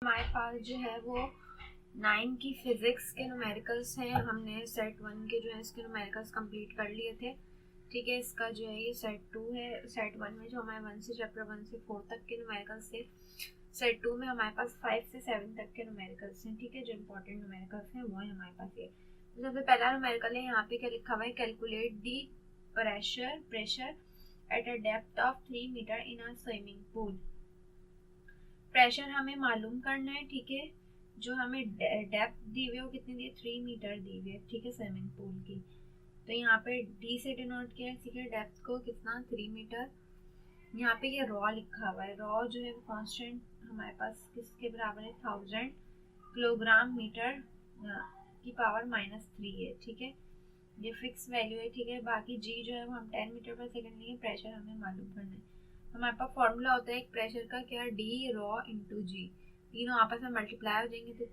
हमारे पास जो है वो 9 की फिजिक्स के न्यूमेरिकल्स हैं। हमने सेट 1 के जो है इसके न्यूमेरिकल्स कंप्लीट कर लिए थे। ठीक है, इसका जो है ये सेट 2 है। सेट 1 में जो हमारे 1 से चैप्टर 1 से 4 तक के न्यूमेरिकल्स थे, सेट 2 में हमारे पास 5 से 7 तक के न्यूमेरिकल्स हैं। ठीक है, जो इंपॉर्टेंट न्यूमेरिकल्स हैं वो है हमारे पास ये। तो सबसे पहला न्यूमेरिकल है, यहाँ पे क्या लिखा हुआ है, calculate the pressure at a depth of 3 metre in a swimming pool. Pressure हमें मालूम करना है। ठीक है, जो हमें डेप्थ दी हुई है वो कितनी दी है, 3 मीटर दी हुई है। ठीक है, स्विमिंग पूल की। तो यहाँ पे डी से डिनोट किया है। ठीक है, डेप्थ को कितना, 3 मीटर। यहाँ पे ये रॉ लिखा हुआ है। रॉ जो है वो कांस्टेंट हमारे पास किसके बराबर है, 1000 किलोग्राम मीटर की पावर -3 है। ठीक है, ये फिक्स वैल्यू है। ठीक है, बाकी जी जो है वो हम 10 मीटर पर सेकेंड लेंगे। प्रेशर हमें मालूम करना है। हमारे पास फॉर्मूला होता है एक प्रेशर का, क्या, डी रॉ इंटू जी। तीनों आपस में मल्टीप्लाई हो जाएंगे तो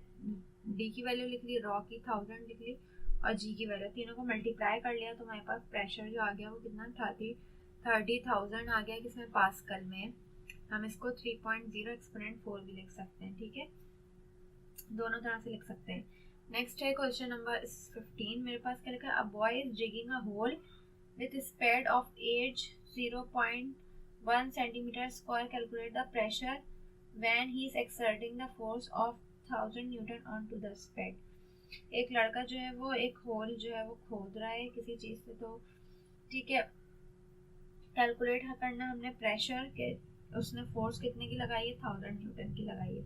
डी की वैल्यू लिख ली, रॉ की 1000 लिख ली और जी की वैल्यू, तीनों को मल्टीप्लाई कर लिया तो हमारे पास प्रेशर जो आ गया वो कितना, 30,000 आ गया। किसमें, पास्कल में। हम इसको 3.0 एक्सपोनेंट 4 भी लिख सकते हैं। ठीक है, दोनों तरह से लिख सकते हैं। नेक्स्ट है क्वेश्चन नंबर 15। मेरे पास क्या लिखा है, a boy is digging a hole with speed of as 0.1 centimeter square. Calculate the pressure when he is exerting the force of 1000 Newton onto the spade. एक लड़का जो है वो एक होल जो है वो खोद रहा है किसी चीज से। तो ठीक है, कैलकुलेट करना हमने प्रेशर के, उसने फोर्स कितने की लगाई है, 1000 न्यूटन की लगाई है।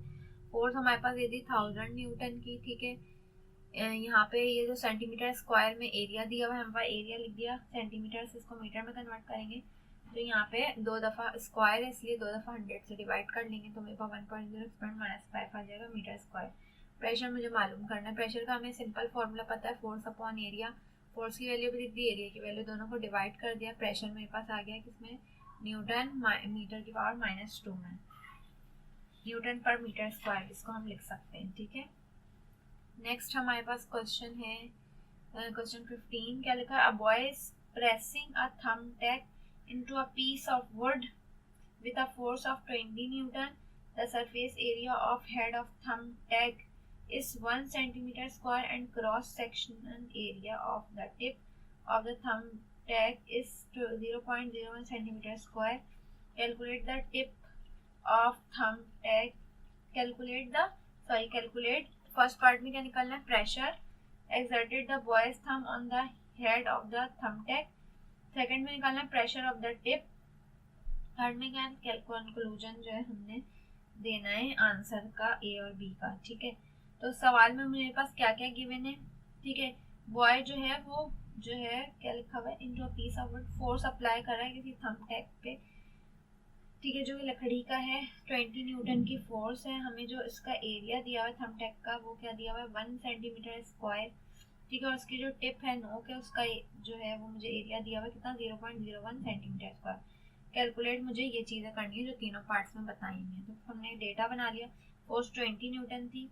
फोर्स हमारे पास ये थी 1000 न्यूटन की। ठीक है, यहाँ पे ये जो सेंटीमीटर स्क्वायर में एरिया दिया हुआ है, हमारे पास एरिया लिख दिया, सेंटीमीटर से इसको मीटर में कन्वर्ट करेंगे। तो यहाँ पे 2 दफ़ा स्क्वायर है इसलिए 2 दफ़ा 100 से डिवाइड कर लेंगे तो मेरे पास 1.0 एक्सपोनेंट -5 आ जाएगा मीटर स्क्वायर। प्रेशर मुझे मालूम करना है। प्रेशर का हमें सिंपल फॉर्मूला पता है, फोर्स अपॉन एरिया। फोर्स की वैल्यू भी लिख दी, एरिया की वैल्यू, दोनों को डिवाइड कर दिया। प्रेशर मेरे पास आ गया किसमें, न्यूटन मीटर की पावर -2 में, न्यूटन पर मीटर स्क्वायर, इसको हम लिख सकते हैं। ठीक है, नेक्स्ट हमारे पास क्वेश्चन है क्वेश्चन 15। क्या लिखा है, a boy is pressing a thumb tag into a piece of wood with a force of 20 Newton. The surface area of head of thumb tag is 1 centimeter square and cross sectional area of the tip of the thumb tag is 0.01 centimeter square. Calculate the tip of thumb tag. Calculate first part में क्या निकालना है, pressure exerted the boy's thumb on the head of the thumb tag. Second में निकालना है pressure of the tip. Third में क्या है, कंक्लूजन जो है हमने देना है आंसर का, ए और बी का। ठीक है, तो सवाल में मेरे पास क्या क्या गिवन है। ठीक है, बॉय जो है वो जो है क्या लिखा हुआ है, into a piece of wood, force apply कर रहा है किसी थंब टैग पे। ठीक है, जो लकड़ी का है, 20 न्यूटन की फोर्स है। हमें जो इसका एरिया दिया हुआ है थंब टैग का वो क्या दिया हुआ है, 1 सेंटीमीटर स्क्वायर। ठीक है, और उसकी जो टिप है नोक है उसका जो है वो मुझे एरिया दिया हुआ है कितना, 0.01 सेंटीमीटर स्क्वायर। कैलकुलेट मुझे ये चीज़ें करनी है जो तीनों पार्ट्स में बताई हैं। तो हमने डेटा बना लिया, फोर्स 20 न्यूटन थी,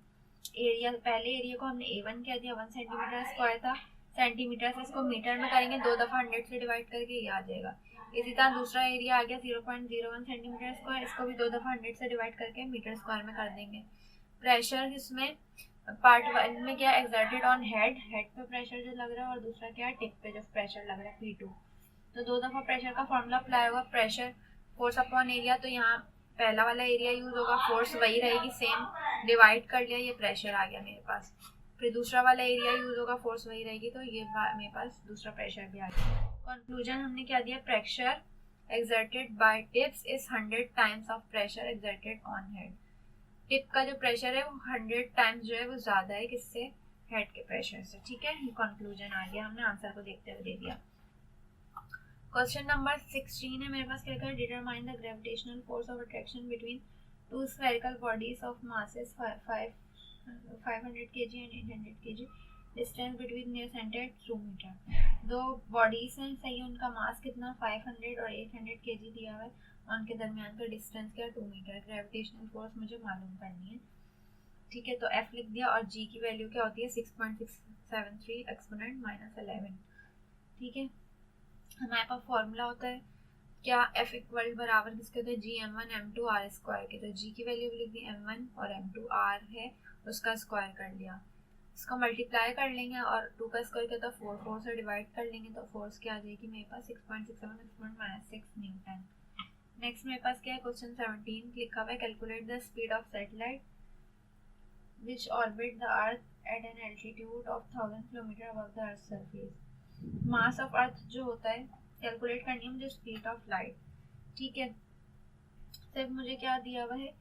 एरिया, पहले एरिया को हमने A1 कह दिया, 1 सेंटीमीटर स्क्वायर था। सेंटीमीटर से इसको मीटर में करेंगे, 2 दफ़ा 100 से डिवाइड करके ये आ जाएगा। इसी तरह दूसरा एरिया आ गया 0.01 सेंटीमीटर स्क्वायर, इसको भी 2 दफ़ा 100 से डिवाइड करके मीटर स्क्वायर में कर देंगे। प्रेशर इसमें पार्ट 1 में क्या, एक्सर्टेड ऑन हेड पे प्रेशर जो लग रहा है, और दूसरा क्या है, टिप पे जो प्रेशर लग रहा है, P2। तो 2 दफ़ा प्रेशर का फॉर्मूला अप्लाई होगा, प्रेशर फोर्स अपॉन एरिया। तो यहाँ पहला वाला एरिया यूज होगा, फोर्स वही रहेगी सेम, डिवाइड कर लिया, ये प्रेशर आ गया मेरे पास। फिर दूसरा वाला एरिया यूज होगा, फोर्स वही रहेगी, तो ये मेरे पास दूसरा प्रेशर भी आ गया। कंक्लूजन हमने क्या दिया, pressure exerted by tips is 100 times of pressure exerted on head. Tip का जो प्रेशर है वो 100 टाइम्स जो है वो ज्यादा है किससे, हेड के प्रेशर से। ठीक है, ये कंक्लूजन आ गया, हमने आंसर को देखते हुए दे दिया। क्वेश्चन नंबर 16 है मेरे पास, क्या लिखा है, determine the gravitational force of attraction between two spherical bodies of masses 500 kg and 800 kg, distance between their centre 2 metre. दो बॉडीज हैं, सही है, उनका मास कितना, 500 और 800 kg दिया हुआ है, उनके दरमियान का डिस्टेंस क्या, 2 मीटर। ग्रेविटेशनल फोर्स मुझे मालूम करनी है। ठीक है, तो F लिख दिया और G की वैल्यू क्या होती है, 6.673 एक्सपोनेंट -11। ठीक है, हमारे पास फॉर्मूला होता है क्या एफ इक्वल बराबर किसके होता है, G M one M two R square के। तो जी की वैल्यू लिख दी एम वन और एम टू आर है उसका स्क्वायर कर लिया, इसको मल्टीप्लाई कर लेंगे और 2 का स्क्वायर किया तो 4, 4 से डिवाइड कर लेंगे तो फोर्स क्या आ जाएगी मेरे पास 6.67 न्यूटन। नेक्स्ट मेरे पास क्या है, क्वेश्चन 17 लिखा हुआ है, calculate the speed of satellite which orbit the earth at an altitude of 1000 kilometre above the earth surface. Mass of earth जो होता है कैलकुलेट करनी है मुझे स्पीड ऑफ लाइट, ठीक है। सिर्फ मुझे क्या दिया हुआ है,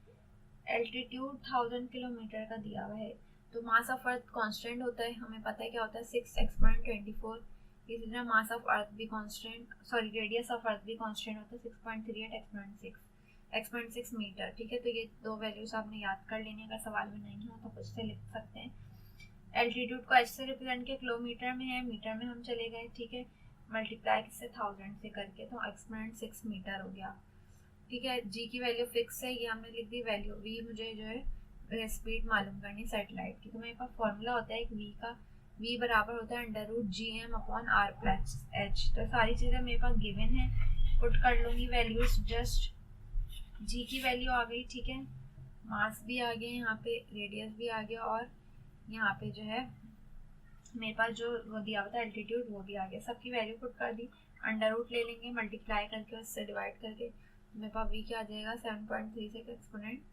एल्टीट्यूड 1000 किलोमीटर का दिया हुआ है। तो मास ऑफ अर्थ कांस्टेंट होता है, हमें पता है क्या होता है 6x.24। इसी तरह मास ऑफ अर्थ भी constant, sorry radius of earth भी कांस्टेंट होता है 6.38 x.6 मीटर, ठीक है। तो ये दो वैल्यूज आपने याद कर लेनी, अगर सवाल में नहीं हो तो कुछ से लिख सकते हैं। एल्टीट्यूड को h से रिप्रेजेंट किया, किलोमीटर में है, मीटर में हम चले गए, ठीक है। मल्टीप्लाई किससे 1000 से करके तो x.6 मीटर हो गया, ठीक है। जी की वैल्यू फिक्स है, ये हमने लिख दी वैल्यू। वी मुझे जो है स्पीड मालूम करनी सैटेलाइट की, तो मेरे पास फॉर्मूला होता है एक वी का, वी बराबर होता है √GM/r+h। तो सारी चीज़ें मेरे पास गिवन है, पुट कर लूँगी वैल्यूज। जस्ट जी की वैल्यू आ गई, ठीक है। मास भी आ गया यहाँ पे, रेडियस भी आ गया, और यहाँ पे जो है मेरे पास जो वो दिया हुआ था एल्टीट्यूड वो भी आ गया। सबकी वैल्यू पुट कर दी, अंडर रूट ले लेंगे मल्टीप्लाई करके उससे डिवाइड करके, मेरे पास वी क्या आ जाएगा 7.36 एक्सपोनेंट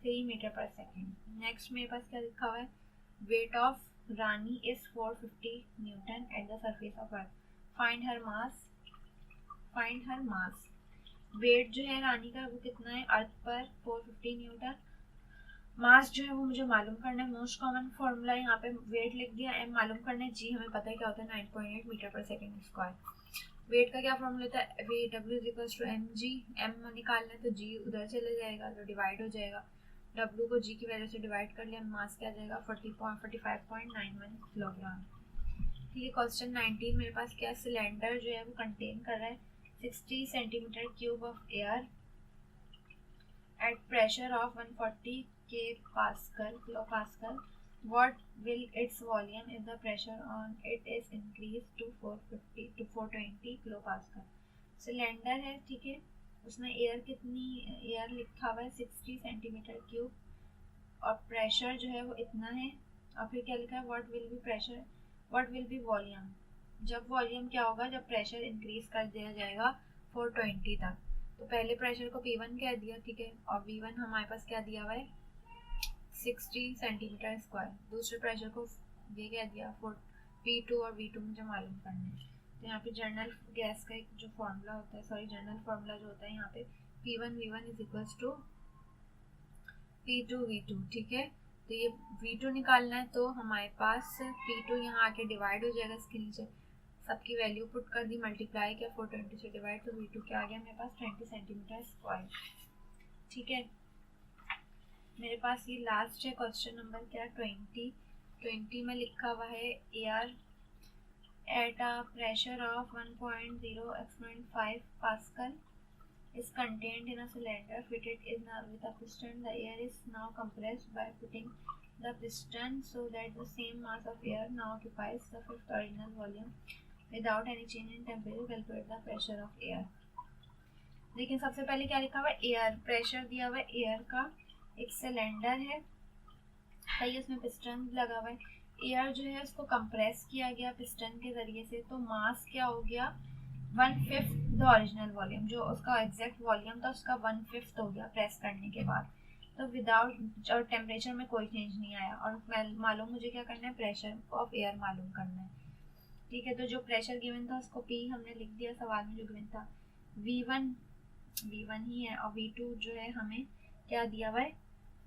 3 मीटर पर सेकेंड। नेक्स्ट मेरे पास क्या लिखा हुआ है, weight of Rani is 450 newton at the surface of earth, find her mass. Find her mass, weight जो है रानी का वो कितना है अर्थ पर 450 न्यूटन, मास जो है वो मुझे मालूम करना है। मोस्ट कॉमन फॉर्मूला यहाँ पे वेट लिख दिया, एम मालूम करना है, जी हमें पता है क्या होता है 9.8 मीटर पर सेकेंड स्क्वायर। वेट का क्या फॉर्मूला होता है, we W is equal to M G, M निकालना है तो जी उधर चले जाएगा तो डिवाइड हो जाएगा, डब्ल्यू को जी की वैल्यू से डिवाइड कर लिया, मास क्या आ जाएगा 45.91 किलोग्राम, ठीक है। क्वेश्चन 19 मेरे पास क्या, सिलेंडर जो है वो कंटेन कर रहा है 60 centimetre cube of air at pressure of 140 kilo pascal. What will its volume if the pressure on it is increased to 420 kilopascal? Cylinder है, ठीक है, उसमें एयर कितनी, एयर लिखा हुआ है 60 सेंटीमीटर क्यूब, और प्रेशर जो है वो इतना है, और फिर क्या लिखा है what will be pressure, what will be volume. जब वॉल्यूम क्या होगा, जब प्रेशर इंक्रीज कर दिया जाएगा 420 तक, तो पहले प्रेशर को P1 कह दिया, ठीक है, और V1 हमारे पास क्या दिया हुआ है 60 सेंटीमीटर स्क्वायर, दूसरे प्रेशर को ये कह दिया P2 और V2 मुझे मालूम करना है। तो यहाँ पे जनरल गैस का एक जो फॉर्मूला होता है, सॉरी जनरल फॉर्मूला जो होता है यहाँ पे P1 V1 is equals to P2 V2, ठीक है। तो ये V2 निकालना है तो हमारे पास P2 यहाँ आके डिवाइड हो जाएगा, इसके नीचे सबकी वैल्यू पुट कर दी, मल्टीप्लाई किया 420 से डिवाइड, तो V2 क्या आ गया मेरे पास 20 सेंटीमीटर स्क्वायर, ठीक है। मेरे पास ये लास्ट है क्वेश्चन नंबर क्या 20 में लिखा हुआ है air at a pressure of 1.0 pascal is contained in a cylinder fitted in with a piston. The air is now compressed by putting the piston so that the same mass of air now occupies the fifth original volume without any change in temperature. Calculate the pressure of air. देखिए सबसे पहले क्या लिखा हुआ है, air pressure दिया हुआ है एयर का, एक सिलेंडर है, सही, उसमें पिस्टन लगा हुआ है, एयर जो है उसको कंप्रेस किया गया पिस्टन के जरिए से, तो मास क्या हो गया 1/5 द ओरिजिनल वॉल्यूम, जो उसका एग्जैक्ट वॉल्यूम था उसका 1/5 हो गया प्रेस करने के बाद। तो विदाउट, और टेम्परेचर में कोई चेंज नहीं आया, और मालूम मुझे क्या करना है प्रेशर ऑफ एयर मालूम करना है, ठीक है। तो जो प्रेशर गिवन था उसको P हमने लिख दिया, सवाल में जो गिवन था V1 ही है, और V2 जो है हमें क्या दिया हुआ है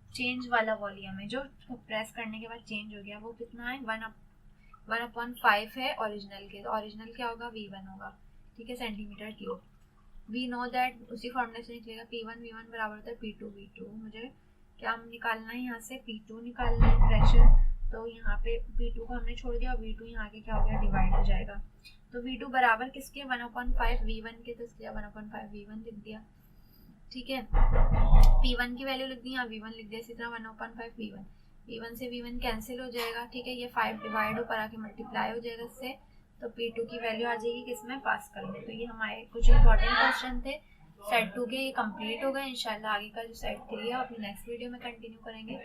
चेंज वाला वॉल्यूम है, जो प्रेस करने के बाद चेंज हो गया, वो कितना है 1/5 है ओरिजिनल के, तो ओरिजिनल क्या होगा V1 होगा, ठीक है, centimetre cube. We know that उसी फॉर्मूले से निकलेगा P1 V1 बराबर होता है P2 V2। मुझे क्या निकालना है यहाँ से P2 निकालना है प्रेशर, तो यहाँ पे P2 को हमने छोड़ दिया, V2 यहाँ के क्या हो गया डिवाइड हो जाएगा, तो V2 बराबर किसके 1/5 V1 के, तो इसलिए 1/5 V1 लिख दिया, ठीक है। P1 की वैल्यू लिख दी, यहाँ V1 लिख दिया, इसी तरह 1/5 V1 से V1 कैंसिल हो जाएगा, ठीक है। ये 5 डिवाइड ऊपर आके मल्टीप्लाई हो जाएगा इससे, तो P2 की वैल्यू आ जाएगी किसमें, पास्कल में। तो ये हमारे कुछ इंपॉर्टेंट क्वेश्चन थे सेट 2 के, ये कंप्लीट हो गए। इंशाल्लाह आगे का जो सेट 3 है अपनी नेक्स्ट वीडियो में कंटिन्यू करेंगे।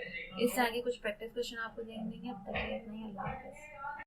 इससे आगे कुछ प्रैक्टिस क्वेश्चन आपको देंगे। अब तक के लिए इतना ही, अल्लाह हाफ़िज़।